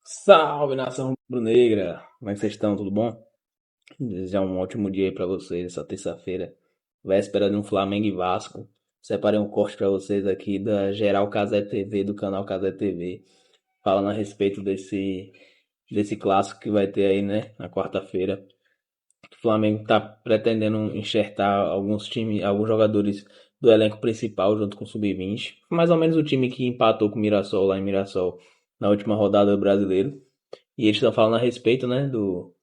Salve, nação rubro-negra! Como é que vocês estão? Tudo bom? Desejar um ótimo dia aí pra vocês essa terça-feira, véspera de um Flamengo e Vasco. Separei um corte pra vocês aqui da Geral Casé TV, do canal Casé TV, falando a respeito desse clássico que vai ter aí, né, na quarta-feira. O Flamengo tá pretendendo enxertar alguns times, alguns jogadores do elenco principal junto com o Sub-20. Mais ou menos o time que empatou com o Mirassol lá em Mirassol na última rodada do Brasileiro. E eles estão falando a respeito, né, do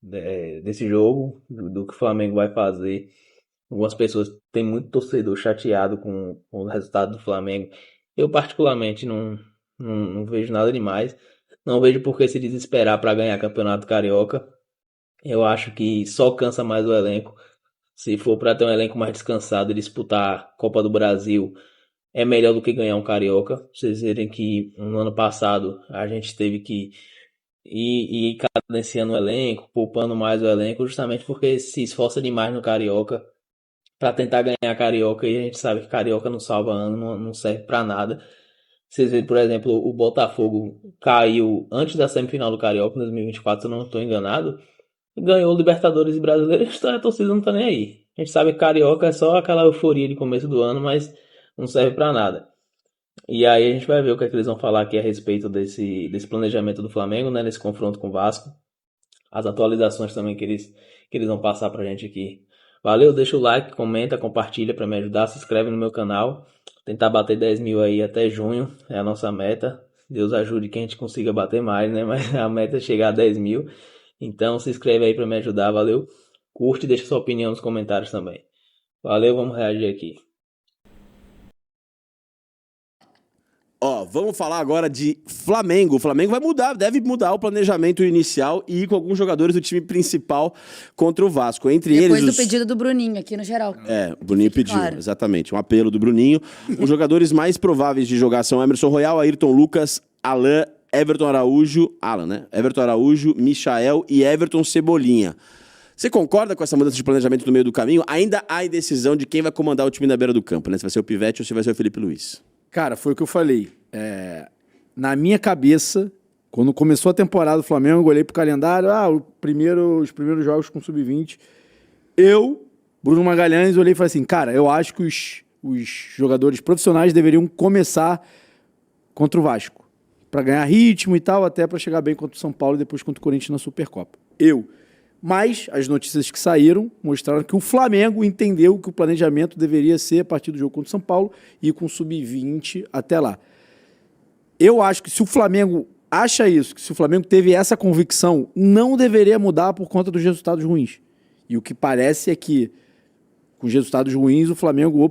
desse jogo, do que o Flamengo vai fazer. Algumas pessoas têm muito torcedor chateado com o resultado do Flamengo. Eu, particularmente, não vejo nada demais. Não vejo por que se desesperar para ganhar Campeonato Carioca. Eu acho que só cansa mais o elenco. Se for para ter um elenco mais descansado e disputar a Copa do Brasil, é melhor do que ganhar um Carioca. Vocês verem que no ano passado a gente teve que ir cadenciando o elenco, poupando mais o elenco, justamente porque se esforça demais no Carioca para tentar ganhar Carioca e a gente sabe que Carioca não salva ano, não serve para nada. Vocês veem, por exemplo, o Botafogo caiu antes da semifinal do Carioca em 2024, se eu não estou enganado, e ganhou o Libertadores e Brasileiro, a torcida não tá nem aí. A gente sabe que Carioca é só aquela euforia de começo do ano, mas não serve para nada. E aí a gente vai ver o que é que eles vão falar aqui a respeito desse planejamento do Flamengo, né, nesse confronto com o Vasco. As atualizações também que eles vão passar pra gente aqui. Valeu, deixa o like, comenta, compartilha pra me ajudar, se inscreve no meu canal. Tentar bater 10 mil aí até junho, é a nossa meta. Deus ajude que a gente consiga bater mais, né? Mas a meta é chegar a 10 mil. Então se inscreve aí pra me ajudar, valeu? Curte e deixa sua opinião nos comentários também. Valeu, vamos reagir aqui. Ó, vamos falar agora de Flamengo. O Flamengo vai mudar, deve mudar o planejamento inicial e ir com alguns jogadores do time principal contra o Vasco. Entre Depois eles. do pedido do Bruninho aqui no geral. O Bruninho pediu, claro. Exatamente. Um apelo do Bruninho. Os jogadores mais prováveis de jogar são Emerson Royal, Ayrton Lucas, Alan, Everton Araújo. Alan, né? Everton Araújo, Michael e Everton Cebolinha. Você concorda com essa mudança de planejamento no meio do caminho? Ainda há indecisão de quem vai comandar o time na beira do campo, né? Se vai ser o Pivete ou se vai ser o Felipe Luiz. Cara, foi o que eu falei. Na minha cabeça, quando começou a temporada do Flamengo, eu olhei pro calendário, os primeiros jogos com Sub-20. Eu, Bruno Magalhães, olhei e falei assim, cara, eu acho que os jogadores profissionais deveriam começar contra o Vasco, para ganhar ritmo e tal, até para chegar bem contra o São Paulo e depois contra o Corinthians na Supercopa. Mas as notícias que saíram mostraram que o Flamengo entendeu que o planejamento deveria ser a partir do jogo contra o São Paulo e com o Sub-20 até lá. Eu acho que se o Flamengo acha isso, que se o Flamengo teve essa convicção, não deveria mudar por conta dos resultados ruins. E o que parece é que, com os resultados ruins, o Flamengo,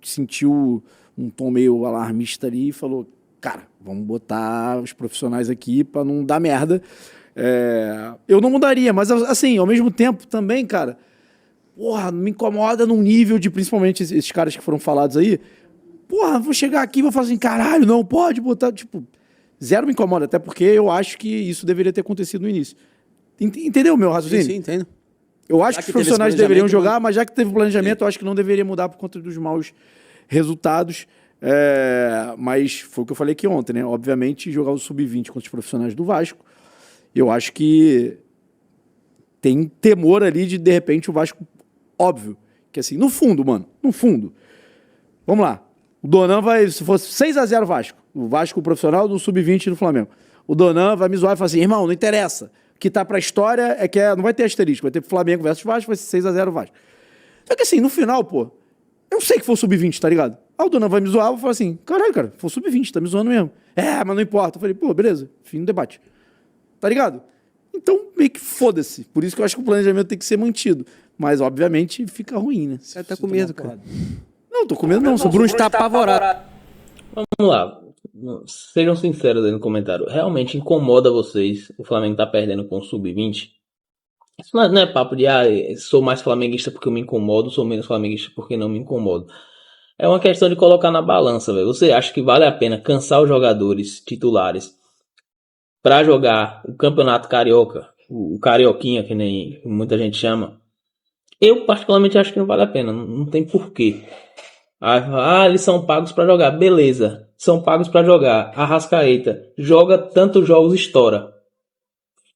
sentiu um tom meio alarmista ali e falou, cara, vamos botar os profissionais aqui para não dar merda. Eu não mudaria, mas assim, ao mesmo tempo também, cara, me incomoda num nível de, principalmente esses caras que foram falados aí, vou chegar aqui e vou falar assim, caralho, não pode botar, zero me incomoda, até porque eu acho que isso deveria ter acontecido no início. Entendeu o meu raciocínio? Sim, entendo. Eu acho que os profissionais deveriam jogar, mas já que teve planejamento, eu acho que não deveria mudar por conta dos maus resultados. Mas foi o que eu falei aqui ontem, né? Obviamente, jogar o Sub-20 contra os profissionais do Vasco, eu acho que tem temor ali de repente, o Vasco, óbvio, que assim, no fundo, vamos lá, o Donan vai, se fosse 6-0 Vasco, o Vasco profissional do Sub-20 do Flamengo, o Donan vai me zoar e falar assim, irmão, não interessa, o que tá pra história é que não vai ter asterisco, vai ter Flamengo versus Vasco, vai ser 6-0 Vasco. Só que assim, no final, eu sei que foi o Sub-20, tá ligado? Aí o Donan vai me zoar, eu vou falar assim, caralho, cara, foi o Sub-20, tá me zoando mesmo. Mas não importa. Eu falei, beleza, fim do debate. Tá ligado? Então, meio que foda-se. Por isso que eu acho que o planejamento tem que ser mantido. Mas, obviamente, fica ruim, né? Você tá com medo, cara. Não, tô com medo não. O Bruno está apavorado. Vamos lá. Sejam sinceros aí no comentário. Realmente incomoda vocês o Flamengo tá perdendo com o Sub-20? Isso não é papo de sou mais flamenguista porque eu me incomodo, sou menos flamenguista porque não me incomodo. É uma questão de colocar na balança, velho. Você acha que vale a pena cansar os jogadores titulares pra jogar o Campeonato Carioca, o Carioquinha, que nem muita gente chama? Eu particularmente acho que não vale a pena, não tem porquê. Eles são pagos pra jogar, beleza. são pagos para jogar. Arrascaeta joga tantos jogos, estoura.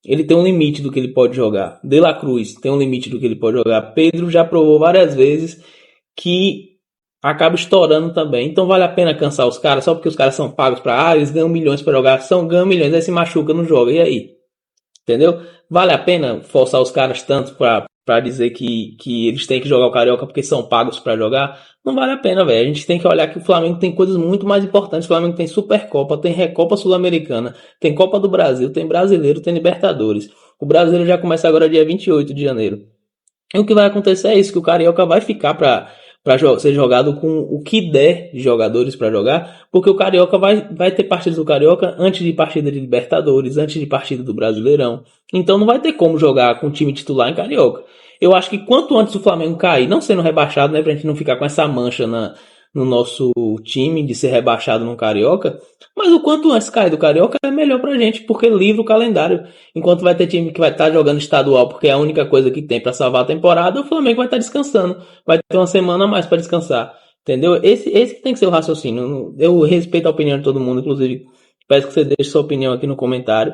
Ele tem um limite do que ele pode jogar. De La Cruz tem um limite do que ele pode jogar. Pedro já provou várias vezes que acaba estourando também. Então vale a pena cansar os caras só porque os caras são pagos para eles ganham milhões para jogar, ganham milhões, aí se machuca, não joga. E aí? Entendeu? Vale a pena forçar os caras tanto para dizer que eles têm que jogar o Carioca porque são pagos para jogar? Não vale a pena, velho. A gente tem que olhar que o Flamengo tem coisas muito mais importantes. O Flamengo tem Supercopa, tem Recopa Sul-Americana, tem Copa do Brasil, tem Brasileiro, tem Libertadores. O Brasileiro já começa agora dia 28 de janeiro. E o que vai acontecer é isso, que o Carioca vai ficar para ser jogado com o que der de jogadores para jogar, porque o Carioca vai ter partidas do Carioca antes de partida de Libertadores, antes de partida do Brasileirão. Então não vai ter como jogar com o time titular em Carioca. Eu acho que quanto antes o Flamengo cair, não sendo rebaixado, né, pra gente não ficar com essa mancha no nosso time de ser rebaixado no Carioca, mas o quanto antes cair do Carioca é melhor pra gente, porque livra o calendário. Enquanto vai ter time que vai estar jogando estadual, porque é a única coisa que tem pra salvar a temporada, o Flamengo vai estar descansando. Vai ter uma semana a mais pra descansar. Entendeu? Esse que tem que ser o raciocínio. Eu respeito a opinião de todo mundo, inclusive peço que você deixe sua opinião aqui no comentário.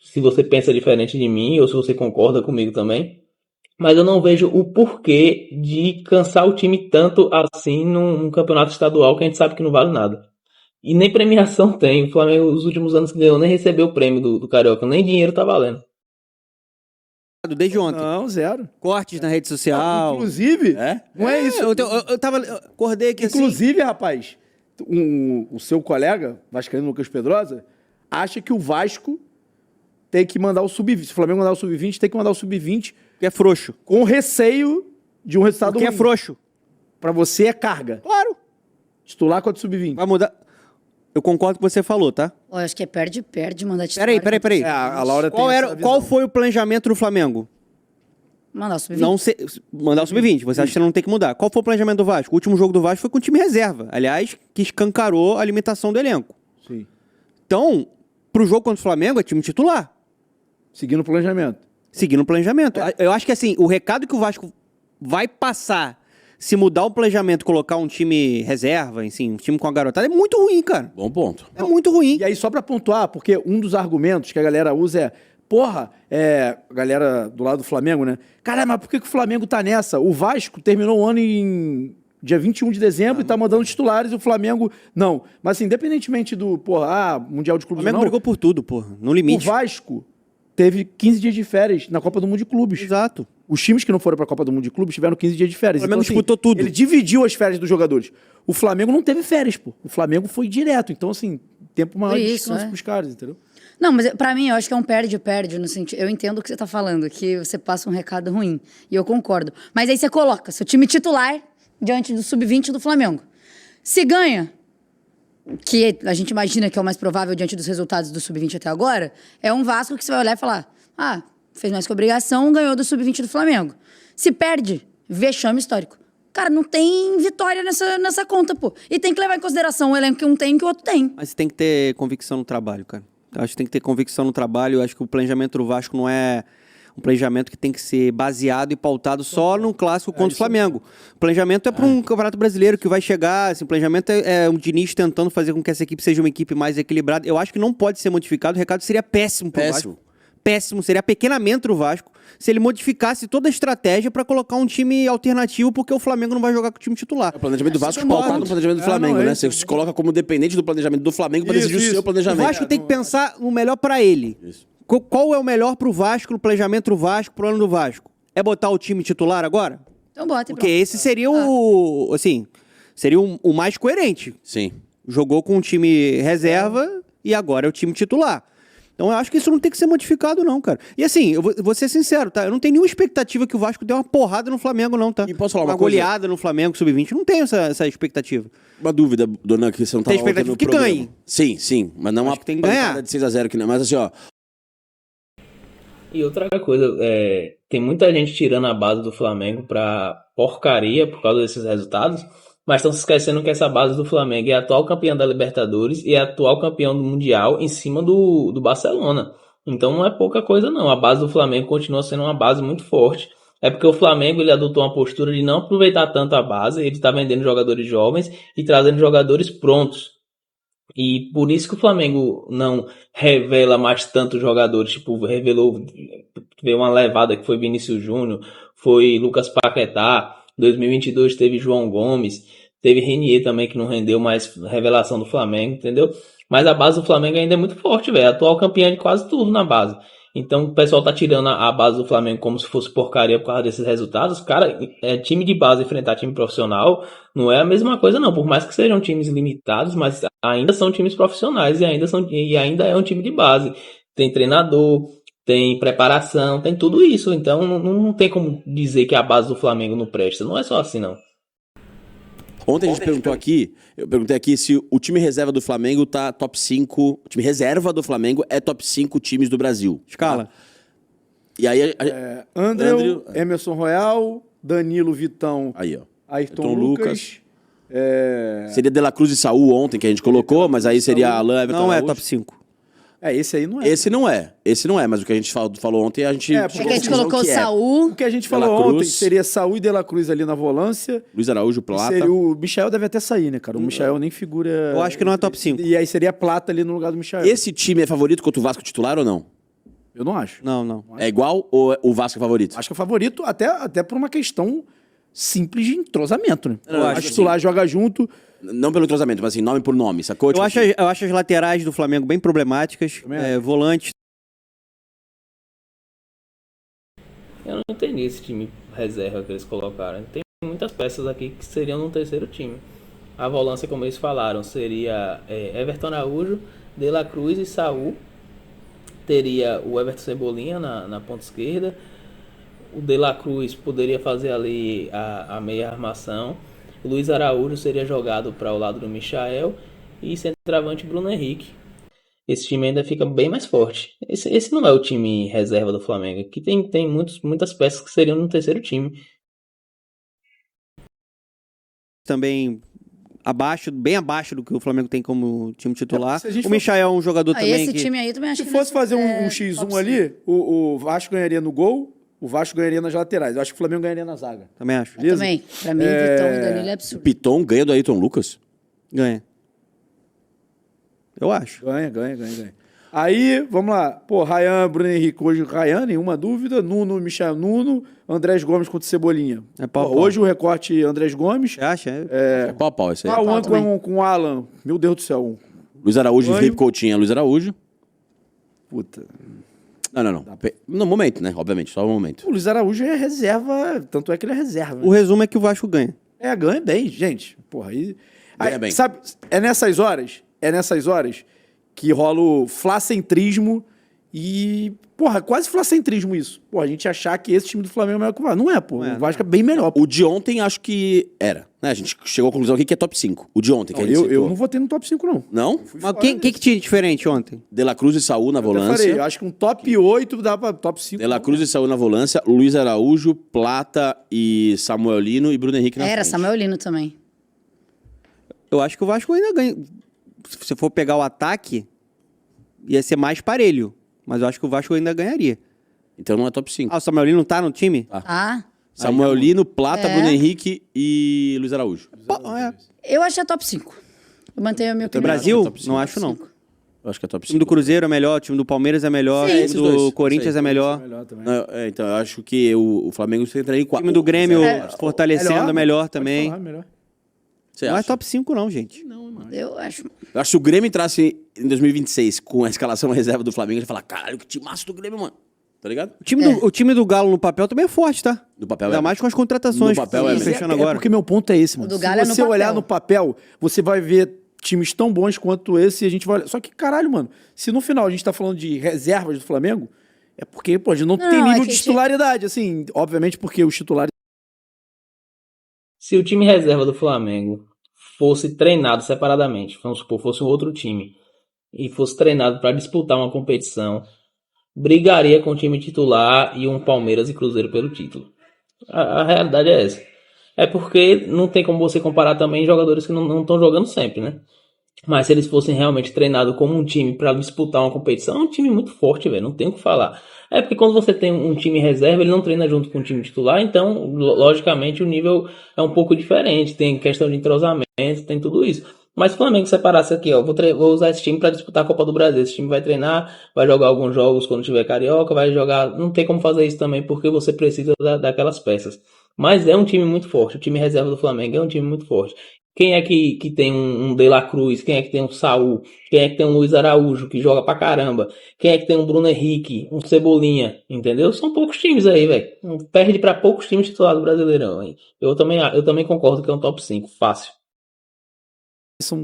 Se você pensa diferente de mim, ou se você concorda comigo também. Mas eu não vejo o porquê de cansar o time tanto assim num campeonato estadual que a gente sabe que não vale nada. E nem premiação tem. O Flamengo, os últimos anos que ganhou, nem recebeu o prêmio do Carioca. Nem dinheiro tá valendo. Desde ontem. Não, zero. Cortes na rede social. Inclusive, não é isso. Eu acordei aqui Inclusive, rapaz, o seu colega, vascaíno Lucas Pedrosa, acha que o Vasco tem que mandar o sub-20. Se o Flamengo mandar o sub-20, tem que mandar o sub-20 que é frouxo. com receio de um resultado Que é ruim. frouxo. Pra você é carga. Claro. Titular contra o sub-20. Vai mudar. Eu concordo com o que você falou, tá? Ó, eu acho que é perde, mandar titular. Peraí. É, a Laura tem essa visão. Qual foi o planejamento do Flamengo? Mandar o sub-20. Não ser, mandar o sub-20. Você acha que não tem que mudar. Qual foi o planejamento do Vasco? O último jogo do Vasco foi com o time reserva. Aliás, que escancarou a limitação do elenco. Sim. Então, pro jogo contra o Flamengo é time titular. Seguindo o planejamento. Seguindo o planejamento. Eu acho que assim, o recado que o Vasco vai passar se mudar o planejamento, colocar um time reserva, assim, um time com a garotada, é muito ruim, cara. Bom ponto. É muito ruim. E aí, só pra pontuar, porque um dos argumentos que a galera usa é, porra, a galera do lado do Flamengo, né? Cara, mas por que o Flamengo tá nessa? O Vasco terminou o ano em dia 21 de dezembro e tá mandando titulares e o Flamengo não. Mas assim, independentemente do, Mundial de O Clubes Flamengo ou não, brigou por tudo, porra, no o limite. Vasco teve 15 dias de férias na Copa do Mundo de Clubes. Exato. Os times que não foram pra Copa do Mundo de Clubes tiveram 15 dias de férias. O Flamengo assim, disputou tudo. Ele dividiu as férias dos jogadores. O Flamengo não teve férias, pô. O Flamengo foi direto. Então, assim, tempo maior de descanso pros caras, entendeu? Não, mas pra mim, eu acho que é um perde-perde, no sentido... Eu entendo o que você tá falando, que você passa um recado ruim. E eu concordo. Mas aí você coloca seu time titular diante do sub-20 do Flamengo. Se ganha, que a gente imagina que é o mais provável diante dos resultados do sub-20 até agora, é um Vasco que você vai olhar e falar, fez mais que obrigação, ganhou do sub-20 do Flamengo. Se perde, vexame histórico. Cara, não tem vitória nessa conta, pô. E tem que levar em consideração o elenco que um tem e que o outro tem. Mas você tem que ter convicção no trabalho, cara. Eu acho que tem que ter convicção no trabalho. Eu acho que o planejamento do Vasco não é um planejamento que tem que ser baseado e pautado só no clássico contra o Flamengo. O planejamento é para um campeonato brasileiro que vai chegar. Assim, o planejamento é um Diniz tentando fazer com que essa equipe seja uma equipe mais equilibrada. Eu acho que não pode ser modificado. O recado seria péssimo pro Vasco. Péssimo, seria apequenamento do Vasco se ele modificasse toda a estratégia pra colocar um time alternativo, porque o Flamengo não vai jogar com o time titular. O planejamento do Vasco pautado no planejamento do Flamengo, né? Você se coloca como dependente do planejamento do Flamengo pra decidir o seu O planejamento. Vasco tem que pensar no melhor pra ele. Isso. Qual é o melhor pro Vasco, no planejamento do Vasco, pro ano do Vasco? É botar o time titular agora? Então bota e Porque pronto. esse seria o... Assim, seria o mais coerente. Sim. Jogou com um time reserva e agora é o time titular. Então eu acho que isso não tem que ser modificado, não, cara. E assim, eu vou ser sincero, tá? Eu não tenho nenhuma expectativa que o Vasco dê uma porrada no Flamengo, não, tá? E posso falar uma coisa? coisa? Goleada no Flamengo Sub-20. Não tenho essa expectativa. Uma dúvida, dona, que você não Tem tava ontem expectativa no que programa. ganhe. Sim. Mas não Acho uma que tem que ganhar. pancada de 6-0 que não. Mas assim, ó. E outra coisa, tem muita gente tirando a base do Flamengo pra porcaria por causa desses resultados, mas estão se esquecendo que essa base do Flamengo é atual campeão da Libertadores e é atual campeão do Mundial em cima do Barcelona. Então não é pouca coisa não, a base do Flamengo continua sendo uma base muito forte. É porque o Flamengo ele adotou uma postura de não aproveitar tanto a base, ele está vendendo jogadores jovens e trazendo jogadores prontos. E por isso que o Flamengo não revela mais tantos jogadores. Tipo, revelou, veio uma levada que foi Vinícius Júnior, foi Lucas Paquetá. 2022 teve João Gomes, teve Renier também que não rendeu mais revelação do Flamengo, entendeu? Mas a base do Flamengo ainda é muito forte, velho. Atual campeã de quase tudo na base. Então o pessoal tá tirando a base do Flamengo como se fosse porcaria por causa desses resultados. Cara, time de base enfrentar time profissional não é a mesma coisa não. Por mais que sejam times limitados, mas ainda são times profissionais e ainda é um time de base. Tem treinador, tem preparação, tem tudo isso. Então não tem como dizer que a base do Flamengo não presta. Não é só assim não. Ontem a gente eu perguntei aqui se o time reserva do Flamengo tá top 5, o time reserva do Flamengo é top 5 times do Brasil. Escala. E aí, André, Emerson Royal, Danilo, Vitão, aí ó, Ayrton Lucas. Seria De La Cruz e Saul ontem que a gente colocou, mas aí seria Alan, Everton Não é Araújo. top 5. Esse aí não é. Esse não é, mas o que a gente falou ontem, a gente... porque É que a gente conclusão colocou que é. Saul. O que a gente De La falou ontem Cruz. seria Saúl e De La Cruz ali na volância. Luiz Araújo, Plata. Seria o Michael deve até sair, né, cara? O Michael nem figura... Eu acho que não é top 5. E aí seria Plata ali no lugar do Michael. Esse time é favorito contra o Vasco titular ou não? Eu não acho. Não. É igual ou o Vasco é favorito? Acho que é favorito até por uma questão simples de entrosamento, né? Eu acho O titular joga junto. Não pelo entrosamento, mas assim, nome por nome, sacou? Eu Tipo acho, assim, eu acho as laterais do Flamengo bem problemáticas. Volantes. Eu não entendi esse time reserva que eles colocaram. Tem muitas peças aqui que seriam num terceiro time. A volância, como eles falaram, seria Everton Araújo, De La Cruz e Saúl. Teria o Everton Cebolinha na ponta esquerda. O De La Cruz poderia fazer ali a meia armação. O Luiz Araújo seria jogado para o lado do Michael. E centroavante Bruno Henrique. Esse time ainda fica bem mais forte. Esse não é o time reserva do Flamengo. Aqui tem muitas peças que seriam no terceiro time. Também bem abaixo do que o Flamengo tem como time titular. Se a gente O for- Michael é um jogador também Esse que... time aí também acho Se que fosse fazer um top X1 5. ali, o Vasco ganharia no gol, o Vasco ganharia nas laterais. Eu acho que o Flamengo ganharia na zaga. Também acho. Eu também. Pra mim, Vitão e Danilo é o absurdo. Piton ganha do Ayrton Lucas? Ganha. Eu acho. Ganha. Aí, vamos lá. Pô, Ryan, Bruno Henrique, hoje Ryan, nenhuma dúvida. Nuno, Michel Nuno, Andrés Gomes contra Cebolinha. É pau a Pô, pau. hoje o recorte Andrés Gomes. Você acha? É pau a pau esse aí. Cauã também. com o Alan. Meu Deus do céu. Luiz Araújo e Banho. Felipe Coutinho. Luiz Araújo. Puta. Não. No momento, né? Obviamente, só no momento. O Luiz Araújo é reserva, tanto é que ele é reserva. O resumo é que o Vasco ganha. Ganha bem, gente. Porra, aí... Ganha bem. Sabe, é nessas horas que rola o flacentrismo e... Porra, quase flacentrismo isso. Porra, a gente achar que esse time do Flamengo é melhor que o Vasco. Não é, pô. Não é, O Vasco é bem melhor. O de ontem acho que era. Né? A gente chegou à conclusão aqui que é top 5. O de ontem, que a gente Eu citou. não votei no top 5, não. Não? Mas quem que tinha diferente ontem? De La Cruz e Saúl na Eu falei, volância. eu acho que um top 8 dá pra top 5. De La Cruz e Saúl na volância. Luiz Araújo, Plata e Samuel Lino e Bruno Henrique na Era frente. Samuel Lino também. Eu acho que o Vasco ainda ganha. Se você for pegar o ataque, ia ser mais parelho. Mas eu acho que o Vasco ainda ganharia. Então não é top 5. Ah, o Samuel Lino não tá no time? Ah, Samuel Lino, Plata, É. Bruno Henrique e Luiz Araújo. Pô, é. eu acho que é top 5. Eu mantenho a minha opinião. Brasil? top cinco. Não acho, não. Eu acho que é top O time 5. do Cruzeiro é melhor, o time do Palmeiras é melhor, Sim. o time Esses do dois, Corinthians isso aí. é melhor. Então, eu acho que o Flamengo entraria em O 4. time do Grêmio É, fortalecendo é melhor Pode também. falar, melhor. Você Não é acha? top 5 não, gente. Eu acho. Eu acho que se o Grêmio entrasse em 2026 com a escalação reserva do Flamengo, ele ia falar, caralho, que timaço do Grêmio, mano. Tá ligado? O time do Galo no papel também é forte, tá? No papel Ainda é. mais com as contratações No papel que é estão mesmo. fechando agora. Porque meu ponto é esse, mano. O do Se Galo é no você olhar papel. no papel, você vai ver times tão bons quanto esse e a gente vai olhar. Só que, caralho, mano, se no final a gente tá falando de reservas do Flamengo, é porque, pô, a gente não tem Não, é nível que de titularidade, assim, obviamente porque os titulares... Se o time reserva do Flamengo fosse treinado separadamente, vamos supor, fosse um outro time, e fosse treinado para disputar uma competição, brigaria com o time titular e um Palmeiras e Cruzeiro pelo título. A realidade é essa. É porque não tem como você comparar também jogadores que não estão jogando sempre, né? Mas se eles fossem realmente treinados como um time para disputar uma competição, é um time muito forte, velho. Não tem o que falar. É porque quando você tem um time reserva, ele não treina junto com o time titular, então, logicamente, o nível é um pouco diferente. Tem questão de entrosamento, tem tudo isso. Mas se o Flamengo separasse aqui, ó, vou usar esse time pra disputar a Copa do Brasil. Esse time vai treinar, vai jogar alguns jogos quando tiver Carioca, vai jogar. Não tem como fazer isso também, porque você precisa daquelas peças. Mas é um time muito forte. O time reserva do Flamengo é um time muito forte. Quem é que tem um De La Cruz? Quem é que tem um Saul? Quem é que tem um Luiz Araújo, que joga pra caramba? Quem é que tem um Bruno Henrique, um Cebolinha? Entendeu? São poucos times aí, velho. Perde pra poucos times titulares do Brasileirão, hein? Eu também concordo que é um top 5, fácil. São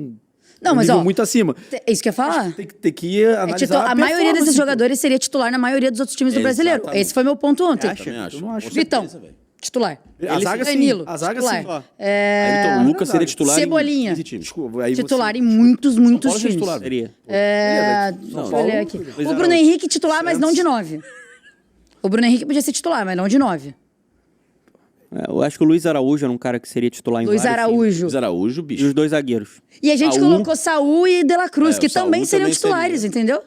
Não, um mas nível ó, muito acima. é isso que eu ia falar. Tem que analisar A maioria desses performance, jogadores seria titular na maioria dos outros times do brasileiro. Exatamente. Esse foi meu ponto ontem. Acha? Também acho. Eu não acho. Com Vitão, certeza, velho. titular. A zaga sim. Danilo, A zaga titular. sim. Ó. Ayrton Lucas seria titular Cebolinha. em 15 times. Desculpa, aí Titular você... em muitos Paulo times. seria titular. Seria. Deixa eu olhar aqui. Luiz O Bruno Araújo. Henrique titular, mas não de 9. O Bruno Henrique podia ser titular, mas não de 9. Eu acho que o Luiz Araújo era um cara que seria titular em Luiz vários times. Araújo. Luiz Araújo, E bicho. os dois zagueiros. E a gente Saul. colocou Saul e De La Cruz, É, que o Saul também seriam também titulares, seria. entendeu?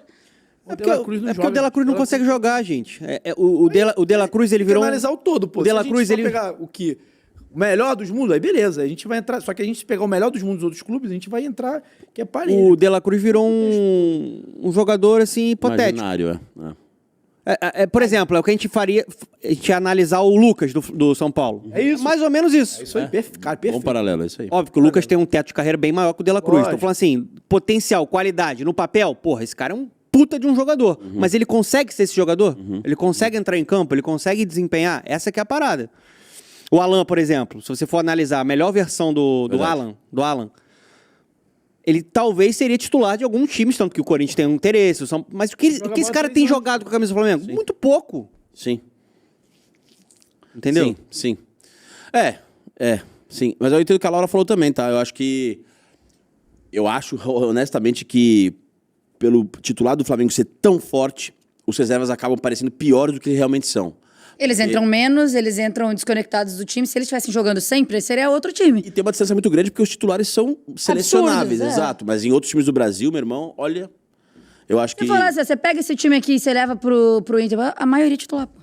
O De La Cruz não É porque o joga. De La Cruz não consegue jogar, gente. O De La Cruz, ele Tem que virou... analisar o todo, pô. O De Se La a gente Cruz, for ele... pegar o melhor dos mundos, aí beleza. A gente vai entrar... Só que a gente pegar o melhor dos mundos dos outros clubes, a gente vai entrar que é parelho. O De La Cruz virou um jogador, assim, hipotético. Imaginário, é. Por exemplo, é o que a gente faria... A gente ia analisar o Lucas do São Paulo. É isso. Mais ou menos isso. Isso aí, cara, Bom perfeito. paralelo, é isso aí. Óbvio que o Lucas tem um teto de carreira bem maior que o De La Cruz. Lógico. Tô falando assim, potencial, qualidade, no papel, porra, esse cara é um puta de um jogador. Mas ele consegue ser esse jogador? Ele consegue entrar em campo? Ele consegue desempenhar? Essa que é a parada. O Alan, por exemplo, se você for analisar a melhor versão do Alan, ele talvez seria titular de alguns times, tanto que o Corinthians tem um interesse. Mas o que esse cara tem jogado com a camisa do Flamengo? Muito pouco. Sim. Entendeu? Sim. Sim. Mas eu entendo o que a Laura falou também, tá? Eu acho, honestamente, que pelo titular do Flamengo ser tão forte, os reservas acabam parecendo piores do que realmente são. Eles entram menos, eles entram desconectados do time. Se eles estivessem jogando sempre, seria outro time. E tem uma distância muito grande porque os titulares são selecionáveis, Absurdos, é. exato. Mas em outros times do Brasil, meu irmão, olha, eu acho que... Você fala assim, você pega esse time aqui e você leva pro Inter, a maioria é titular, pô.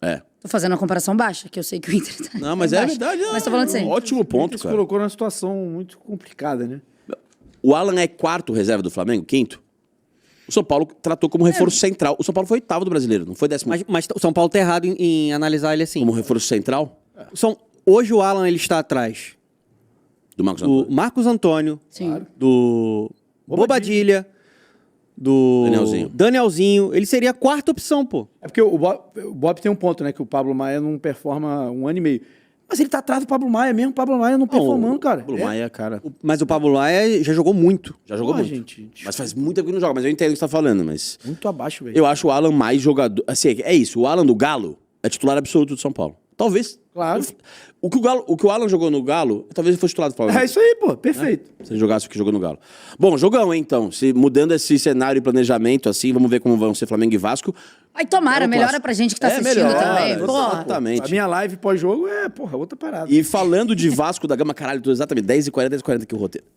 É. Tô fazendo uma comparação baixa, que eu sei que o Inter tá Não, mas é baixo. verdade. Mas tô falando assim. Ótimo ponto, Se cara. colocou numa situação muito complicada, né? O Alan é quarto reserva do Flamengo? Quinto? O São Paulo tratou como reforço central. O São Paulo foi oitavo do Brasileiro, não foi 10º. Mas o São Paulo tá errado em analisar ele assim. Como reforço central Hoje o Alan ele está atrás do Marcos do Antônio. Marcos Antônio, Sim. do Bobadilha, do Danielzinho. Ele seria a quarta opção, pô. É porque o Bob tem um ponto, né? Que o Pablo Maia não performa um ano e meio. Mas ele tá atrás do Pablo Maia mesmo. O Pablo Maia não performando, cara. O Pablo Maia, cara, Mas o Pablo Maia já jogou muito. já jogou muito. Gente, Mas faz muito tempo que não joga, mas eu entendo o que você tá falando, mas... muito abaixo, velho. Eu acho o Alan mais jogador... Assim, é isso, o Alan do Galo é titular absoluto do São Paulo. Talvez. Claro. O que o Alan jogou no Galo, talvez ele fosse titular do Flamengo. É isso aí, pô. Perfeito. Se ele jogasse o que jogou no Galo. Bom, jogão, hein, então. Se mudando esse cenário e planejamento, assim, vamos ver como vão ser Flamengo e Vasco. Aí tomara, melhora pra gente que tá assistindo também. Porra. Exatamente. A minha live pós-jogo é, porra, outra parada. E falando de Vasco da Gama, caralho, tô exatamente 10h40, 10h40 aqui o roteiro.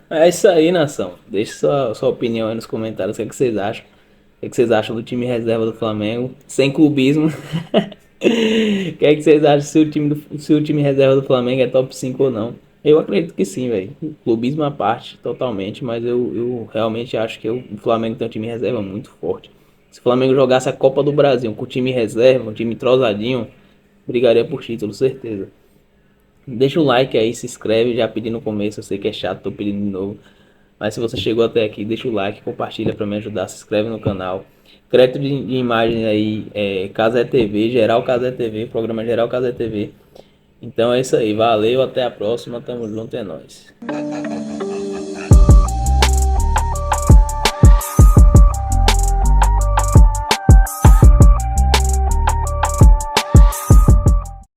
É isso aí, nação. Deixe sua opinião aí nos comentários. O que vocês acham? O que vocês acham do time reserva do Flamengo? Sem clubismo. O que vocês acham se o time reserva do Flamengo é top 5 ou não? Eu acredito que sim, velho. Clubismo à parte, totalmente. Mas eu realmente acho que o Flamengo tem um time reserva muito forte. Se o Flamengo jogasse a Copa do Brasil com o time reserva, um time entrosadinho, brigaria por título, certeza. Deixa o like aí, se inscreve, já pedi no começo, eu sei que é chato, tô pedindo de novo. Mas se você chegou até aqui, deixa o like, compartilha pra me ajudar, se inscreve no canal. Crédito de imagem aí, Casé TV, Geral Casé TV, programa Geral Casé TV. Então é isso aí, valeu, até a próxima, tamo junto, é nóis.